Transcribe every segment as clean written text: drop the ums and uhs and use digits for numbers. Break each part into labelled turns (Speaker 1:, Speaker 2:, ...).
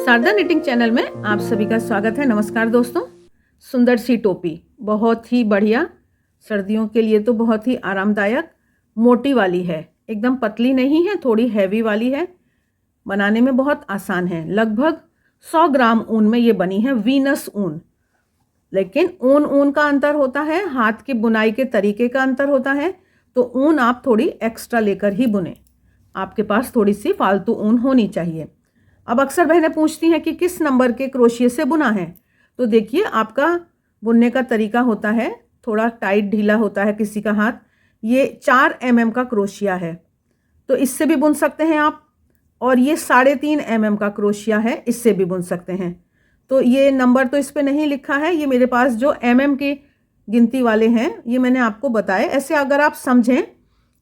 Speaker 1: Sharda knitting channel में आप सभी का स्वागत है। नमस्कार दोस्तों। सुंदर सी टोपी, बहुत ही बढ़िया, सर्दियों के लिए तो बहुत ही आरामदायक, मोटी वाली है, एकदम पतली नहीं है, थोड़ी हैवी वाली है, बनाने में बहुत आसान है। लगभग 100 ग्राम ऊन में ये बनी है, वीनस ऊन। लेकिन ऊन का अंतर होता है, हाथ की बुनाई के तरीके का अंतर होता है, तो ऊन आप थोड़ी एक्स्ट्रा लेकर ही बुने। आपके पास थोड़ी सी फालतू ऊन होनी चाहिए। अब अक्सर बहनें पूछती हैं कि किस नंबर के क्रोशिए से बुना है। तो देखिए, आपका बुनने का तरीका होता है, थोड़ा टाइट ढीला होता है किसी का हाथ। ये 4 mm का क्रोशिया है, तो इससे भी बुन सकते हैं आप। और ये 3.5 mm का क्रोशिया है, इससे भी बुन सकते हैं। तो ये नंबर तो इस पर नहीं लिखा है, ये मेरे पास जो mm की गिनती वाले हैं ये मैंने आपको बताए। ऐसे अगर आप समझें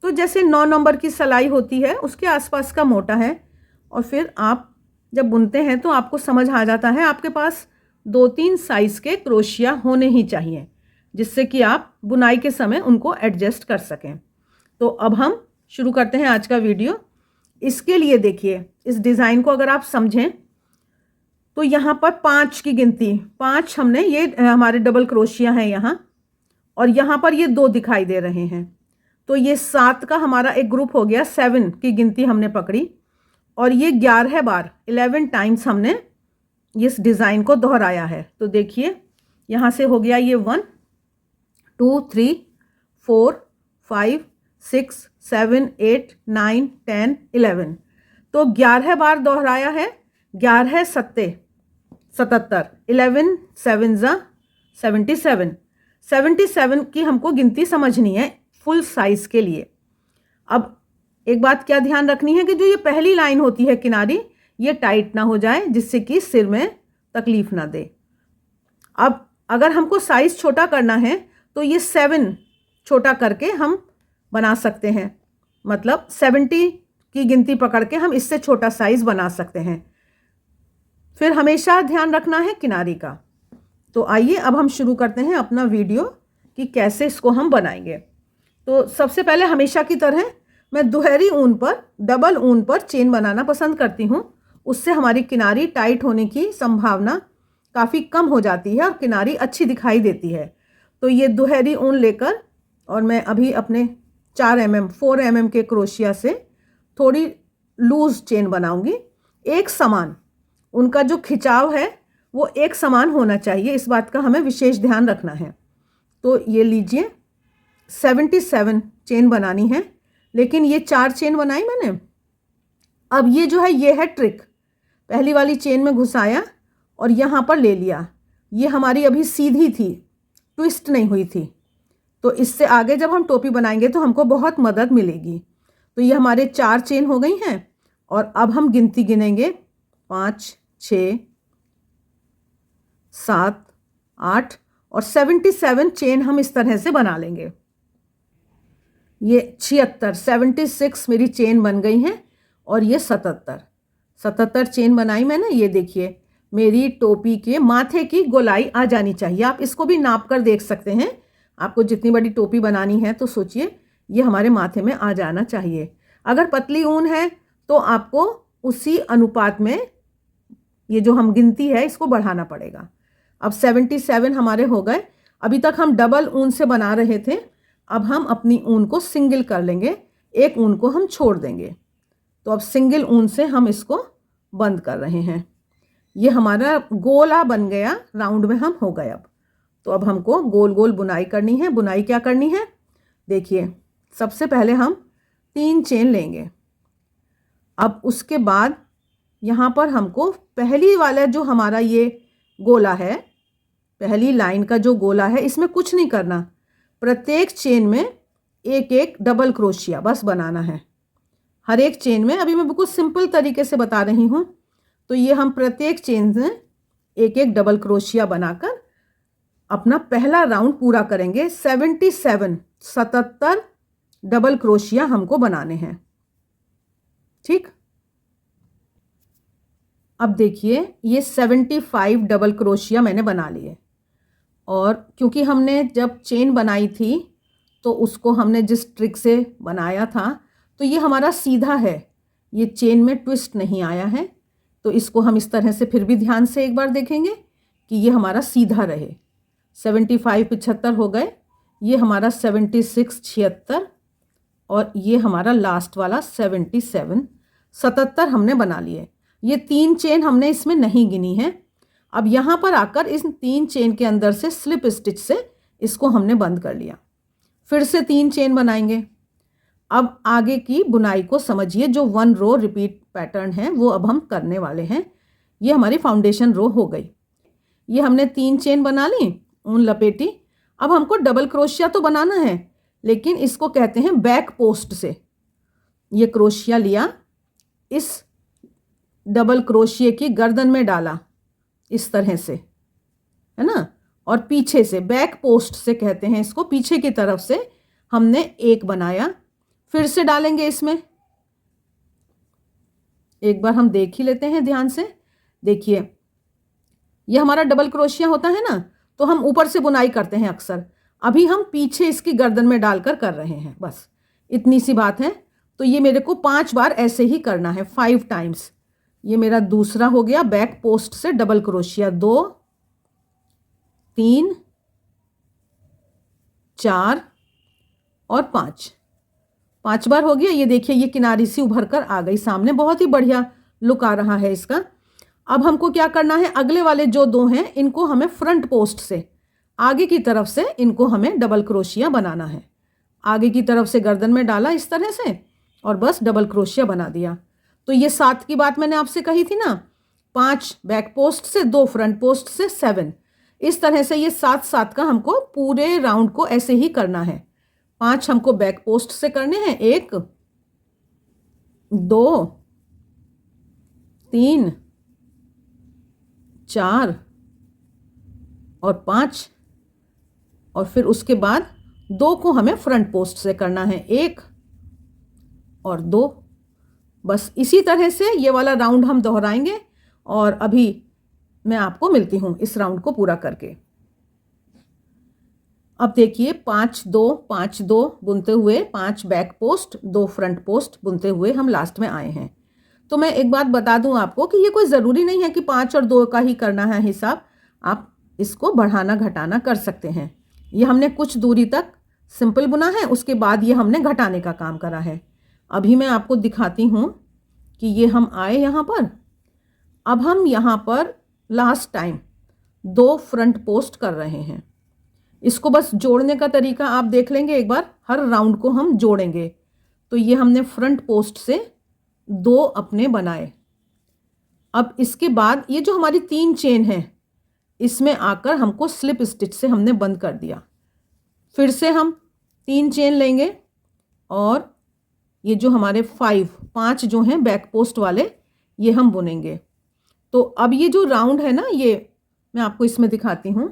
Speaker 1: तो जैसे 9 नंबर की सिलाई होती है उसके आसपास का मोटा है। और फिर आप जब बुनते हैं तो आपको समझ आ जाता है, आपके पास 2-3 साइज़ के क्रोशिया होने ही चाहिए, जिससे कि आप बुनाई के समय उनको एडजस्ट कर सकें। तो अब हम शुरू करते हैं आज का वीडियो। इसके लिए देखिए, इस डिज़ाइन को अगर आप समझें तो यहाँ पर 5 की गिनती, 5 हमने, ये हमारे डबल क्रोशिया हैं यहाँ, और यहाँ पर ये 2 दिखाई दे रहे हैं, तो ये 7 का हमारा एक ग्रुप हो गया। 7 की गिनती हमने पकड़ी, और ये 11 बार 11 टाइम्स हमने इस डिज़ाइन को दोहराया है। तो देखिए, यहाँ से हो गया ये 1 2 3 4 5 6 7 8 9 10 11, तो 11 बार दोहराया है। 11 सत्ते 77, 11 7 77, 77 की हमको गिनती समझनी है फुल साइज के लिए। अब एक बात क्या ध्यान रखनी है कि जो ये पहली लाइन होती है किनारी, ये टाइट ना हो जाए, जिससे कि सिर में तकलीफ ना दे। अब अगर हमको साइज छोटा करना है तो ये 7 छोटा करके हम बना सकते हैं, मतलब 70 की गिनती पकड़ के हम इससे छोटा साइज बना सकते हैं। फिर हमेशा ध्यान रखना है किनारी का। तो आइए अब हम शुरू करते हैं अपना वीडियो कि कैसे इसको हम बनाएंगे। तो सबसे पहले हमेशा की तरह मैं दुहरी ऊन पर, डबल ऊन पर चेन बनाना पसंद करती हूँ। उससे हमारी किनारी टाइट होने की संभावना काफ़ी कम हो जाती है और किनारी अच्छी दिखाई देती है। तो ये दुहरी ऊन लेकर, और मैं अभी अपने 4 mm के क्रोशिया से थोड़ी लूज चेन बनाऊंगी। एक समान, उनका जो खिंचाव है वो एक समान होना चाहिए, इस बात का हमें विशेष ध्यान रखना है। तो ये लीजिए, 77 चेन बनानी है, लेकिन ये 4 चेन बनाई मैंने। अब ये जो है, ये है ट्रिक। पहली वाली चेन में घुसाया और यहाँ पर ले लिया। ये हमारी अभी सीधी थी, ट्विस्ट नहीं हुई थी। तो इससे आगे जब हम टोपी बनाएंगे तो हमको बहुत मदद मिलेगी। तो ये हमारे 4 चेन हो गई हैं, और अब हम गिनती गिनेंगे, 5 6 7 8 और 77 चेन हम इस तरह से बना लेंगे। ये 76 मेरी चेन बन गई हैं, और ये 77 चेन बनाई मैंने। ये देखिए, मेरी टोपी के माथे की गोलाई आ जानी चाहिए। आप इसको भी नाप कर देख सकते हैं। आपको जितनी बड़ी टोपी बनानी है तो सोचिए ये हमारे माथे में आ जाना चाहिए। अगर पतली ऊन है तो आपको उसी अनुपात में ये जो हम गिनती है इसको बढ़ाना पड़ेगा। अब 77 हमारे हो गए। अभी तक हम डबल ऊन से बना रहे थे, अब हम अपनी ऊन को सिंगल कर लेंगे, एक ऊन को हम छोड़ देंगे। तो अब सिंगल ऊन से हम इसको बंद कर रहे हैं। ये हमारा गोला बन गया, राउंड में हम हो गए। अब तो अब हमको गोल गोल बुनाई करनी है। बुनाई क्या करनी है, देखिए, सबसे पहले हम 3 चेन लेंगे। अब उसके बाद यहाँ पर हमको पहली वाला जो हमारा ये गोला है, पहली लाइन का जो गोला है, इसमें कुछ नहीं करना। प्रत्येक चेन में एक एक डबल क्रोशिया बस बनाना है, हर एक चेन में। अभी मैं बिल्कुल सिंपल तरीके से बता रही हूँ। तो ये हम प्रत्येक चेन में एक एक डबल क्रोशिया बनाकर अपना पहला राउंड पूरा करेंगे। 77 डबल क्रोशिया हमको बनाने हैं, ठीक। अब देखिए, ये 75 डबल क्रोशिया मैंने बना लिए। और क्योंकि हमने जब चेन बनाई थी तो उसको हमने जिस ट्रिक से बनाया था, तो ये हमारा सीधा है, ये चेन में ट्विस्ट नहीं आया है। तो इसको हम इस तरह से फिर भी ध्यान से एक बार देखेंगे कि ये हमारा सीधा रहे। 75 75 हो गए, ये हमारा 76 76 और ये हमारा लास्ट वाला 77 77 हमने बना लिए। ये 3 चेन हमने इसमें नहीं गिनी है। अब यहाँ पर आकर इस 3 चेन के अंदर से स्लिप स्टिच से इसको हमने बंद कर लिया। फिर से 3 चेन बनाएंगे। अब आगे की बुनाई को समझिए, जो 1 रो रिपीट पैटर्न है वो अब हम करने वाले हैं। ये हमारी फाउंडेशन रो हो गई। ये हमने 3 चेन बना ली, ऊन लपेटी। अब हमको डबल क्रोशिया तो बनाना है, लेकिन इसको कहते हैं बैक पोस्ट से। ये क्रोशिया लिया, इस डबल क्रोशिये की गर्दन में डाला इस तरह से, है ना, और पीछे से बैक पोस्ट से कहते हैं इसको, पीछे की तरफ से हमने एक बनाया। फिर से डालेंगे इसमें, एक बार हम देख ही लेते हैं ध्यान से। देखिए ये हमारा डबल क्रोशिया होता है ना, तो हम ऊपर से बुनाई करते हैं अक्सर। अभी हम पीछे इसकी गर्दन में डालकर कर रहे हैं, बस इतनी सी बात है। तो ये मेरे को 5 बार ऐसे ही करना है, 5 टाइम्स। ये मेरा दूसरा हो गया बैक पोस्ट से डबल क्रोशिया। 2 3 4 और 5 बार हो गया। ये देखिए ये किनारी सी उभर कर आ गई सामने, बहुत ही बढ़िया लुक आ रहा है इसका। अब हमको क्या करना है, अगले वाले जो 2 हैं इनको हमें फ्रंट पोस्ट से आगे की तरफ से इनको हमें डबल क्रोशिया बनाना है। आगे की तरफ से गर्दन में डाला इस तरह से और बस डबल क्रोशिया बना दिया। तो ये 7 की बात मैंने आपसे कही थी ना, 5 बैक पोस्ट से, 2 फ्रंट पोस्ट से, 7। इस तरह से ये 7 का हमको पूरे राउंड को ऐसे ही करना है। 5 हमको बैक पोस्ट से करने हैं, 1 2 3 4 और 5, और फिर उसके बाद 2 को हमें फ्रंट पोस्ट से करना है, 1 और 2। बस इसी तरह से ये वाला राउंड हम दोहराएंगे और अभी मैं आपको मिलती हूँ इस राउंड को पूरा करके। अब देखिए 5 2 5 2 बुनते हुए 5 बैक पोस्ट 2 फ्रंट पोस्ट बुनते हुए हम लास्ट में आए हैं। तो मैं एक बात बता दूं आपको कि ये कोई ज़रूरी नहीं है कि 5 और 2 का ही करना है हिसाब, आप इसको बढ़ाना घटाना कर सकते हैं। ये हमने कुछ दूरी तक सिंपल बुना है, उसके बाद ये हमने घटाने का काम करा है। अभी मैं आपको दिखाती हूँ कि ये हम आए यहाँ पर। अब हम यहाँ पर लास्ट टाइम 2 फ्रंट पोस्ट कर रहे हैं। इसको बस जोड़ने का तरीका आप देख लेंगे एक बार, हर राउंड को हम जोड़ेंगे। तो ये हमने फ्रंट पोस्ट से 2 अपने बनाए। अब इसके बाद ये जो हमारी 3 चेन है इसमें आकर हमको स्लिप स्टिच से हमने बंद कर दिया। फिर से हम 3 चेन लेंगे और ये जो हमारे 5 जो हैं बैक पोस्ट वाले ये हम बुनेंगे। तो अब ये जो राउंड है ना, ये मैं आपको इसमें दिखाती हूँ।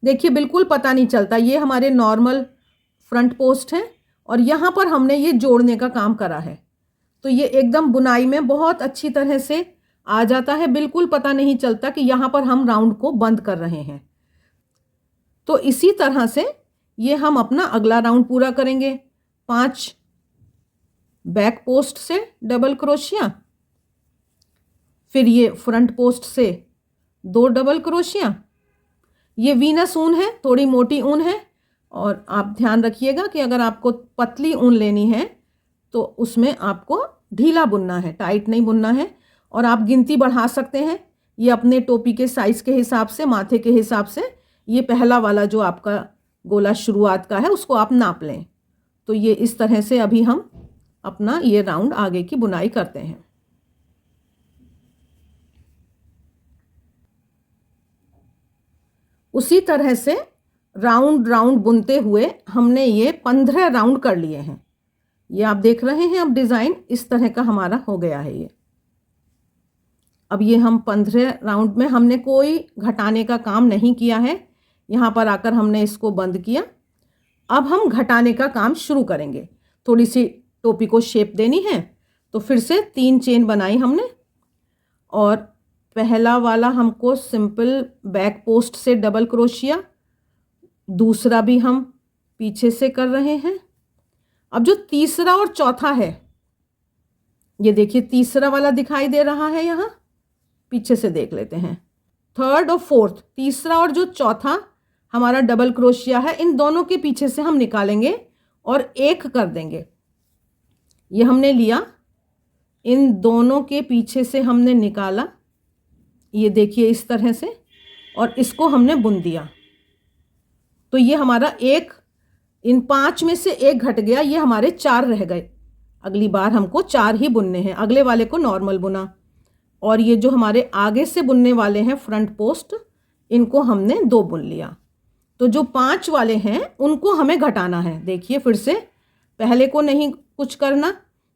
Speaker 1: देखिए बिल्कुल पता नहीं चलता, ये हमारे नॉर्मल फ्रंट पोस्ट हैं और यहाँ पर हमने ये जोड़ने का काम करा है। तो ये एकदम बुनाई में बहुत अच्छी तरह से आ जाता है, बिल्कुल पता नहीं चलता कि यहाँ पर हम राउंड को बंद कर रहे हैं। तो इसी तरह से ये हम अपना अगला राउंड पूरा करेंगे। 5 बैक पोस्ट से डबल क्रोशिया, फिर ये फ्रंट पोस्ट से 2 डबल क्रोशिया। ये वीनस ऊन है, थोड़ी मोटी ऊन है, और आप ध्यान रखिएगा कि अगर आपको पतली ऊन लेनी है तो उसमें आपको ढीला बुनना है, टाइट नहीं बुनना है। और आप गिनती बढ़ा सकते हैं, ये अपने टोपी के साइज़ के हिसाब से, माथे के हिसाब से। ये पहला वाला जो आपका गोला शुरुआत का है उसको आप नाप लें। तो ये इस तरह से अभी हम अपना ये राउंड आगे की बुनाई करते हैं। उसी तरह से राउंड राउंड बुनते हुए हमने ये 15 राउंड कर लिए हैं। ये आप देख रहे हैं, अब डिज़ाइन इस तरह का हमारा हो गया है ये। अब ये हम 15 राउंड में हमने कोई घटाने का काम नहीं किया है। यहाँ पर आकर हमने इसको बंद किया। अब हम घटाने का काम शुरू करेंगे। थोड़ी सी टोपी को शेप देनी है, तो फिर से 3 चेन बनाई हमने और पहला वाला हमको सिंपल बैक पोस्ट से डबल क्रोशिया, दूसरा भी हम पीछे से कर रहे हैं। अब जो तीसरा और चौथा है ये देखिए तीसरा वाला दिखाई दे रहा है, यहाँ पीछे से देख लेते हैं। थर्ड और फोर्थ, तीसरा और जो चौथा हमारा डबल क्रोशिया है, इन दोनों के पीछे से हम निकालेंगे और एक कर देंगे। ये हमने लिया, इन दोनों के पीछे से हमने निकाला, ये देखिए इस तरह से, और इसको हमने बुन दिया। तो ये हमारा एक, इन 5 में से एक घट गया, ये हमारे 4 रह गए। अगली बार हमको 4 ही बुनने हैं। अगले वाले को नॉर्मल बुना, और ये जो हमारे आगे से बुनने वाले हैं फ्रंट पोस्ट, इनको हमने 2 बुन लिया। तो जो 5 वाले हैं उनको हमें घटाना है। देखिए फिर से, पहले को नहीं कुछ करना,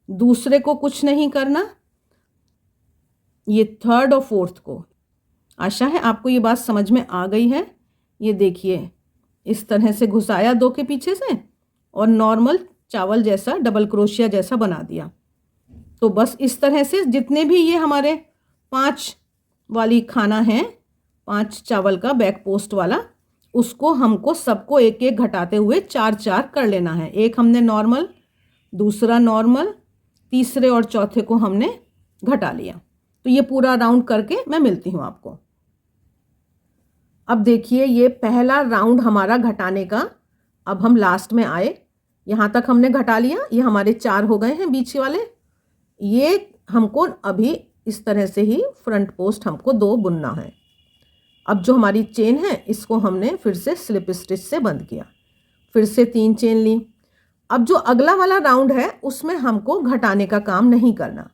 Speaker 1: दूसरे को कुछ नहीं करना, ये थर्ड और फोर्थ को। आशा है आपको ये बात समझ में आ गई है। ये देखिए इस तरह से घुसाया 2 के पीछे से और नॉर्मल चावल जैसा डबल क्रोशिया जैसा बना दिया। तो बस इस तरह से जितने भी ये हमारे 5 वाली खाना है, 5 चावल का बैक पोस्ट वाला, उसको हमको सबको एक एक घटाते हुए 4-4 कर लेना है। एक हमने नॉर्मल, दूसरा नॉर्मल, तीसरे और चौथे को हमने घटा लिया। तो ये पूरा राउंड करके मैं मिलती हूँ आपको। अब देखिए ये पहला राउंड हमारा घटाने का, अब हम लास्ट में आए, यहाँ तक हमने घटा लिया, ये हमारे 4 हो गए हैं बीच वाले। ये हमको अभी इस तरह से ही फ्रंट पोस्ट हमको 2 बुनना है। अब जो हमारी चेन है इसको हमने फिर से स्लिप स्टिच से बंद किया, फिर से 3 चेन ली। अब जो अगला वाला राउंड है उसमें हमको घटाने का काम नहीं करना,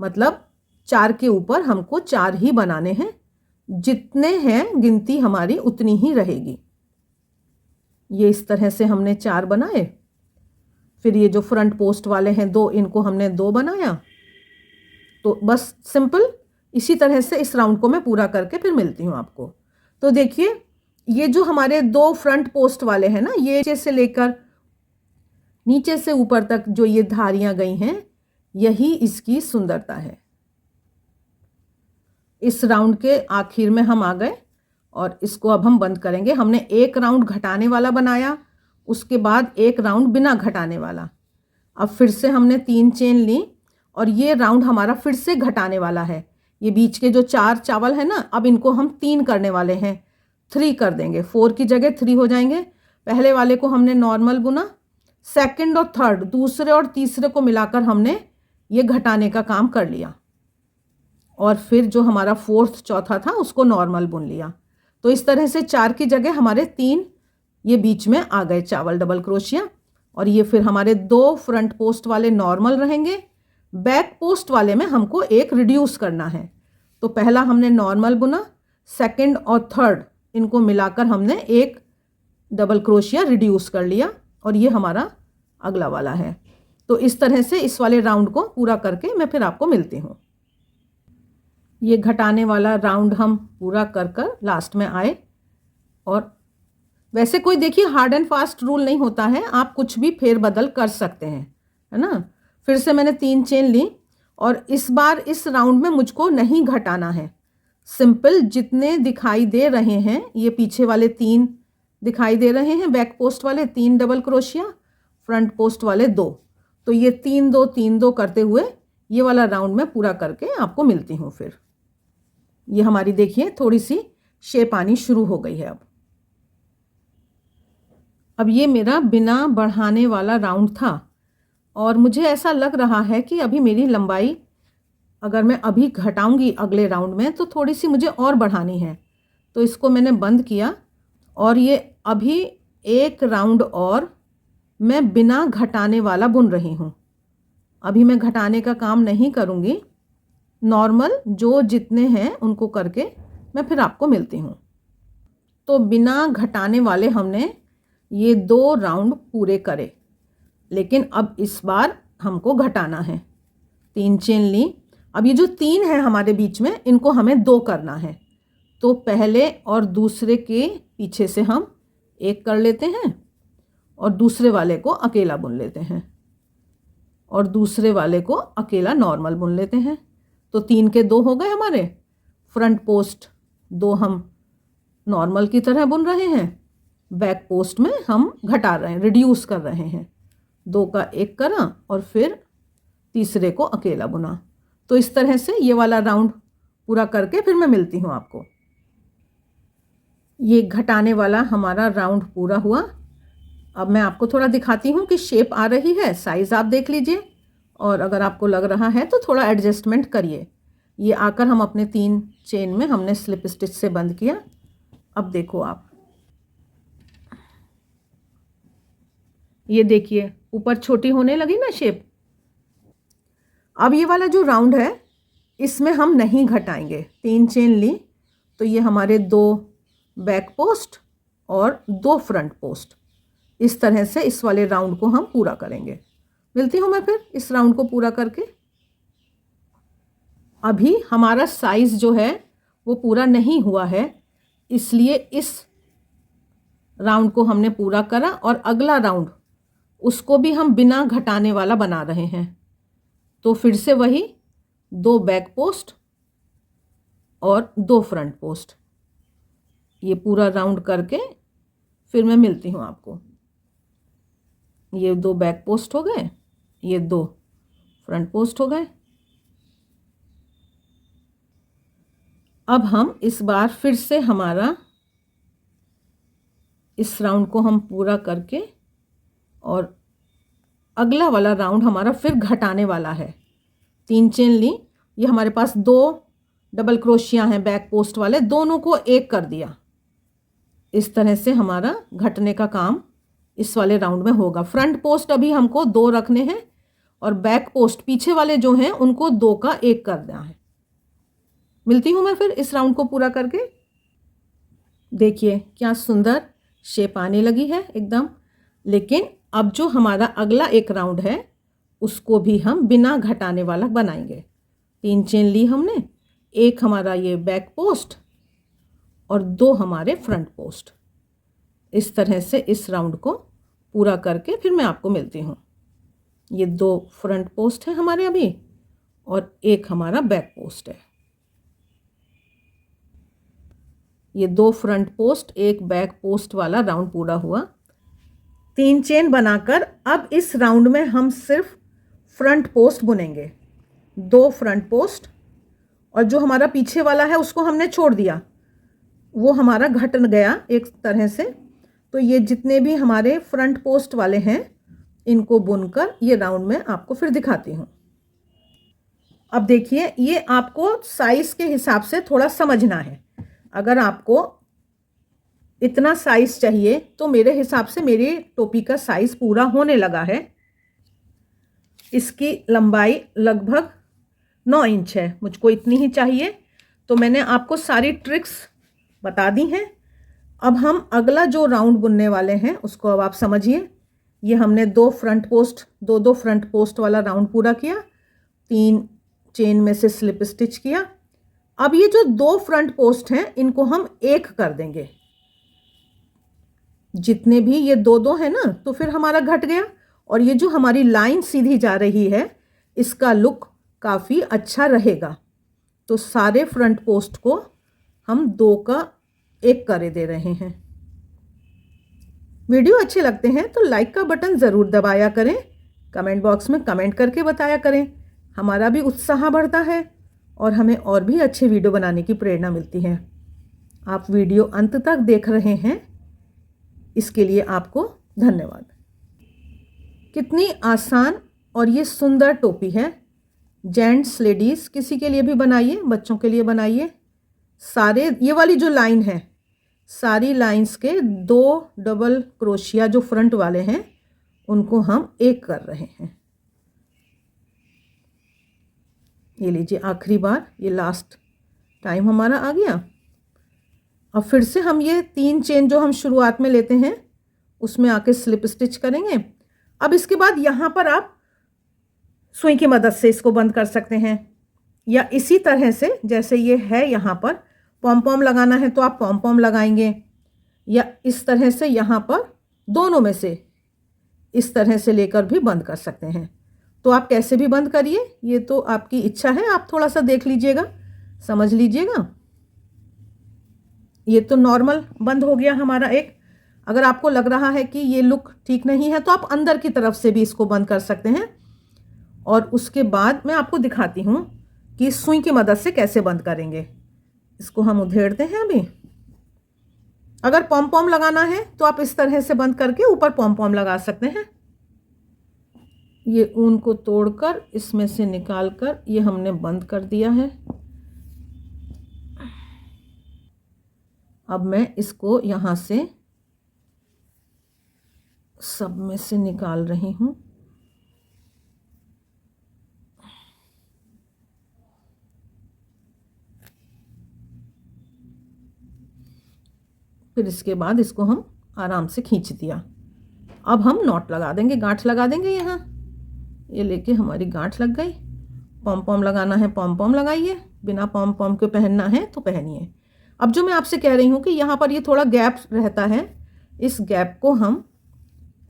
Speaker 1: मतलब 4 के ऊपर हमको 4 ही बनाने हैं। जितने हैं गिनती हमारी उतनी ही रहेगी। ये इस तरह से हमने 4 बनाए। फिर ये जो फ्रंट पोस्ट वाले हैं 2, इनको हमने 2 बनाया। तो बस सिंपल इसी तरह से इस राउंड को मैं पूरा करके फिर मिलती हूँ आपको। तो देखिए ये जो हमारे 2 फ्रंट पोस्ट वाले हैं ना, ये नीचे से लेकर नीचे से ऊपर तक जो ये धारियां गई हैं, यही इसकी सुंदरता है। इस राउंड के आखिर में हम आ गए और इसको अब हम बंद करेंगे। हमने एक राउंड घटाने वाला बनाया, उसके बाद एक राउंड बिना घटाने वाला। अब फिर से हमने 3 चेन ली और ये राउंड हमारा फिर से घटाने वाला है। ये बीच के जो 4 चावल है ना, अब इनको हम 3 करने वाले हैं, 3 कर देंगे, 4 की जगह 3 हो जाएंगे। पहले वाले को हमने नॉर्मल बुना, सेकंड और थर्ड, दूसरे और तीसरे को मिलाकर हमने ये घटाने का काम कर लिया, और फिर जो हमारा फोर्थ चौथा था उसको नॉर्मल बुन लिया। तो इस तरह से 4 की जगह हमारे 3 ये बीच में आ गए चावल डबल क्रोशिया। और ये फिर हमारे 2 फ्रंट पोस्ट वाले नॉर्मल रहेंगे। बैक पोस्ट वाले में हमको एक रिड्यूस करना है। तो पहला हमने नॉर्मल बुना, सेकंड और थर्ड इनको मिलाकर हमने एक डबल क्रोशिया रिड्यूस कर लिया, और ये हमारा अगला वाला है। तो इस तरह से इस वाले राउंड को पूरा करके मैं फिर आपको मिलती हूँ। ये घटाने वाला राउंड हम पूरा कर लास्ट में आए। और वैसे कोई देखिए हार्ड एंड फास्ट रूल नहीं होता है, आप कुछ भी फेरबदल कर सकते हैं, है ना। फिर से मैंने 3 चेन ली और इस बार इस राउंड में मुझको नहीं घटाना है। सिंपल जितने दिखाई दे रहे हैं, ये पीछे वाले 3 दिखाई दे रहे हैं, बैक पोस्ट वाले 3 डबल क्रोशिया, फ्रंट पोस्ट वाले 2। तो ये 3-2 3-2 करते हुए ये वाला राउंड में पूरा करके आपको मिलती हूँ। फिर ये हमारी देखिए थोड़ी सी शेप आनी शुरू हो गई है। अब ये मेरा बिना बढ़ाने वाला राउंड था, और मुझे ऐसा लग रहा है कि अभी मेरी लंबाई अगर मैं अभी घटाऊंगी अगले राउंड में तो थोड़ी सी मुझे और बढ़ानी है। तो इसको मैंने बंद किया और ये अभी एक राउंड और मैं बिना घटाने वाला बुन रही हूँ। अभी मैं घटाने का काम नहीं करूँगी, नॉर्मल जो जितने हैं उनको करके मैं फिर आपको मिलती हूँ। तो बिना घटाने वाले हमने ये 2 राउंड पूरे करे, लेकिन अब इस बार हमको घटाना है। 3 चेन ली। अब ये जो 3 है हमारे बीच में, इनको हमें 2 करना है। तो पहले और दूसरे के पीछे से हम एक कर लेते हैं और दूसरे वाले को अकेला बुन लेते हैं, और दूसरे वाले को अकेला नॉर्मल बुन लेते हैं। तो 3 के 2 हो गए हमारे। फ्रंट पोस्ट 2 हम नॉर्मल की तरह बुन रहे हैं, बैक पोस्ट में हम घटा रहे हैं, रिड्यूस कर रहे हैं। 2 का 1 करा और फिर तीसरे को अकेला बुना। तो इस तरह से ये वाला राउंड पूरा करके फिर मैं मिलती हूँ आपको। ये घटाने वाला हमारा राउंड पूरा हुआ। अब मैं आपको थोड़ा दिखाती हूँ कि शेप आ रही है। साइज़ आप देख लीजिए, और अगर आपको लग रहा है तो थोड़ा एडजस्टमेंट करिए। ये आकर हम अपने 3 चेन में हमने स्लिप स्टिच से बंद किया। अब देखो आप, ये देखिए ऊपर छोटी होने लगी ना शेप। अब ये वाला जो राउंड है इसमें हम नहीं घटाएंगे। 3 चेन ली तो ये हमारे 2 बैक पोस्ट और 2 फ्रंट पोस्ट, इस तरह से इस वाले राउंड को हम पूरा करेंगे। मिलती हूँ मैं फिर इस राउंड को पूरा करके। अभी हमारा साइज़ जो है वो पूरा नहीं हुआ है, इसलिए इस राउंड को हमने पूरा करा और अगला राउंड उसको भी हम बिना घटाने वाला बना रहे हैं। तो फिर से वही 2 बैक पोस्ट और 2 फ्रंट पोस्ट, ये पूरा राउंड करके फिर मैं मिलती हूँ आपको। ये 2 बैक पोस्ट हो गए, ये 2 फ्रंट पोस्ट हो गए। अब हम इस बार फिर से हमारा इस राउंड को हम पूरा करके, और अगला वाला राउंड हमारा फिर घटाने वाला है। 3 चेन ली, ये हमारे पास 2 डबल क्रोशिया हैं बैक पोस्ट वाले, दोनों को एक कर दिया। इस तरह से हमारा घटने का काम इस वाले राउंड में होगा। फ्रंट पोस्ट अभी हमको 2 रखने हैं और बैक पोस्ट पीछे वाले जो हैं उनको 2 का 1 करना है। मिलती हूँ मैं फिर इस राउंड को पूरा करके। देखिए क्या सुंदर शेप आने लगी है एकदम। लेकिन अब जो हमारा अगला एक राउंड है उसको भी हम बिना घटाने वाला बनाएंगे। 3 चेन ली हमने, एक हमारा ये बैक पोस्ट और 2 हमारे फ्रंट पोस्ट। इस तरह से इस राउंड को पूरा करके फिर मैं आपको मिलती हूँ। ये 2 फ्रंट पोस्ट है हमारे अभी और एक हमारा बैक पोस्ट है। ये 2 फ्रंट पोस्ट, एक बैक पोस्ट वाला राउंड पूरा हुआ। 3 चेन बनाकर अब इस राउंड में हम सिर्फ फ्रंट पोस्ट बुनेंगे। 2 फ्रंट पोस्ट, और जो हमारा पीछे वाला है उसको हमने छोड़ दिया, वो हमारा घट गया एक तरह से। तो ये जितने भी हमारे फ्रंट पोस्ट वाले हैं इनको बुनकर ये राउंड में आपको फिर दिखाती हूँ। अब देखिए ये आपको साइज़ के हिसाब से थोड़ा समझना है। अगर आपको इतना साइज़ चाहिए तो मेरे हिसाब से मेरी टोपी का साइज़ पूरा होने लगा है। इसकी लंबाई लगभग 9 इंच है, मुझको इतनी ही चाहिए। तो मैंने आपको सारी ट्रिक्स बता दी हैं। अब हम अगला जो राउंड बुनने वाले हैं उसको अब आप समझिए। ये हमने 2 फ्रंट पोस्ट, 2 फ्रंट पोस्ट वाला राउंड पूरा किया, 3 चेन में से स्लिप स्टिच किया। अब ये जो 2 फ्रंट पोस्ट हैं इनको हम 1 कर देंगे। जितने भी ये 2 हैं ना, तो फिर हमारा घट गया। और ये जो हमारी लाइन सीधी जा रही है इसका लुक काफ़ी अच्छा रहेगा। तो सारे फ्रंट पोस्ट को हम 2 का 1 करे दे रहे हैं। वीडियो अच्छे लगते हैं तो लाइक का बटन ज़रूर दबाया करें। कमेंट बॉक्स में कमेंट करके बताया करें, हमारा भी उत्साह बढ़ता है और हमें और भी अच्छे वीडियो बनाने की प्रेरणा मिलती है। आप वीडियो अंत तक देख रहे हैं, इसके लिए आपको धन्यवाद। कितनी आसान और ये सुंदर टोपी है। जेंट्स, लेडीज़ किसी के लिए भी बनाइए, बच्चों के लिए बनाइए। सारे ये वाली जो लाइन है, सारी लाइंस के 2 डबल क्रोशिया जो फ्रंट वाले हैं उनको हम 1 कर रहे हैं। ये लीजिए आखिरी बार, ये लास्ट टाइम हमारा आ गया। अब फिर से हम ये 3 चेन जो हम शुरुआत में लेते हैं उसमें आके स्लिप स्टिच करेंगे। अब इसके बाद यहाँ पर आप सुई की मदद से इसको बंद कर सकते हैं, या इसी तरह से जैसे ये है यहाँ पर पॉम पॉम लगाना है तो आप पॉम पॉम लगाएंगे, या इस तरह से यहाँ पर दोनों में से इस तरह से लेकर भी बंद कर सकते हैं। तो आप कैसे भी बंद करिए, ये तो आपकी इच्छा है। आप थोड़ा सा देख लीजिएगा, समझ लीजिएगा। ये तो नॉर्मल बंद हो गया हमारा एक। अगर आपको लग रहा है कि ये लुक ठीक नहीं है तो आप अंदर की तरफ से भी इसको बंद कर सकते हैं। और उसके बाद मैं आपको दिखाती हूँ कि सुई की मदद से कैसे बंद करेंगे। इसको हम उधेड़ते हैं अभी। अगर पॉम पॉम लगाना है तो आप इस तरह से बंद करके ऊपर पॉम पॉम लगा सकते हैं। ये ऊन को तोड़कर इसमें से निकालकर ये हमने बंद कर दिया है। अब मैं इसको यहाँ से सब में से निकाल रही हूँ। फिर इसके बाद इसको हम आराम से खींच दिया। अब हम नॉट लगा देंगे, गांठ लगा देंगे। यहाँ ये लेके हमारी गांठ लग गई। पॉम पॉम लगाना है पॉम पॉम लगाइए, बिना पॉम पॉम के पहनना है तो पहनिए। अब जो मैं आपसे कह रही हूँ कि यहाँ पर ये थोड़ा गैप रहता है, इस गैप को हम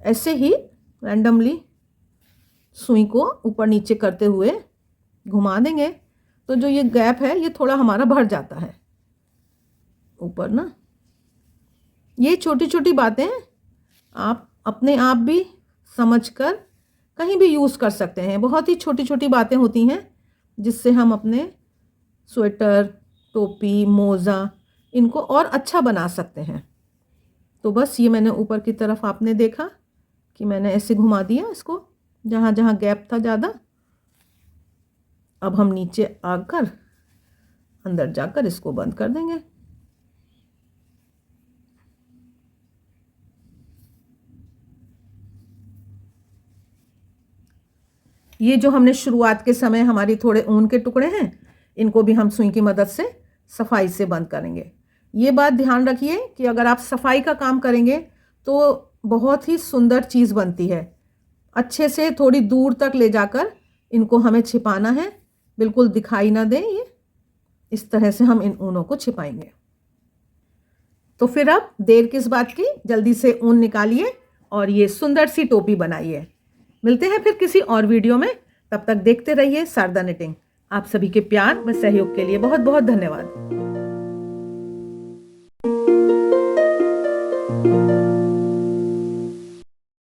Speaker 1: ऐसे ही रैंडमली सुई को ऊपर नीचे करते हुए घुमा देंगे तो जो ये गैप है ये थोड़ा हमारा भर जाता है ऊपर ना। ये छोटी छोटी बातें आप अपने आप भी समझकर कहीं भी यूज़ कर सकते हैं। बहुत ही छोटी छोटी बातें होती हैं जिससे हम अपने स्वेटर, टोपी, मोज़ा इनको और अच्छा बना सकते हैं। तो बस ये मैंने ऊपर की तरफ आपने देखा कि मैंने ऐसे घुमा दिया इसको जहाँ जहाँ गैप था ज़्यादा। अब हम नीचे आकर अंदर जाकर इसको बंद कर देंगे। ये जो हमने शुरुआत के समय हमारी थोड़े ऊन के टुकड़े हैं, इनको भी हम सुई की मदद से सफाई से बंद करेंगे। ये बात ध्यान रखिए कि अगर आप सफाई का काम करेंगे तो बहुत ही सुंदर चीज़ बनती है। अच्छे से थोड़ी दूर तक ले जाकर इनको हमें छिपाना है, बिल्कुल दिखाई ना दे। ये इस तरह से हम इन ऊनों को छिपाएंगे। तो फिर अब देर किस बात की, जल्दी से ऊन निकालिए और ये सुंदर सी टोपी बनाइए। मिलते हैं फिर किसी और वीडियो में, तब तक देखते रहिए शारदा निटिंग। आप सभी के प्यार व सहयोग के लिए बहुत बहुत धन्यवाद।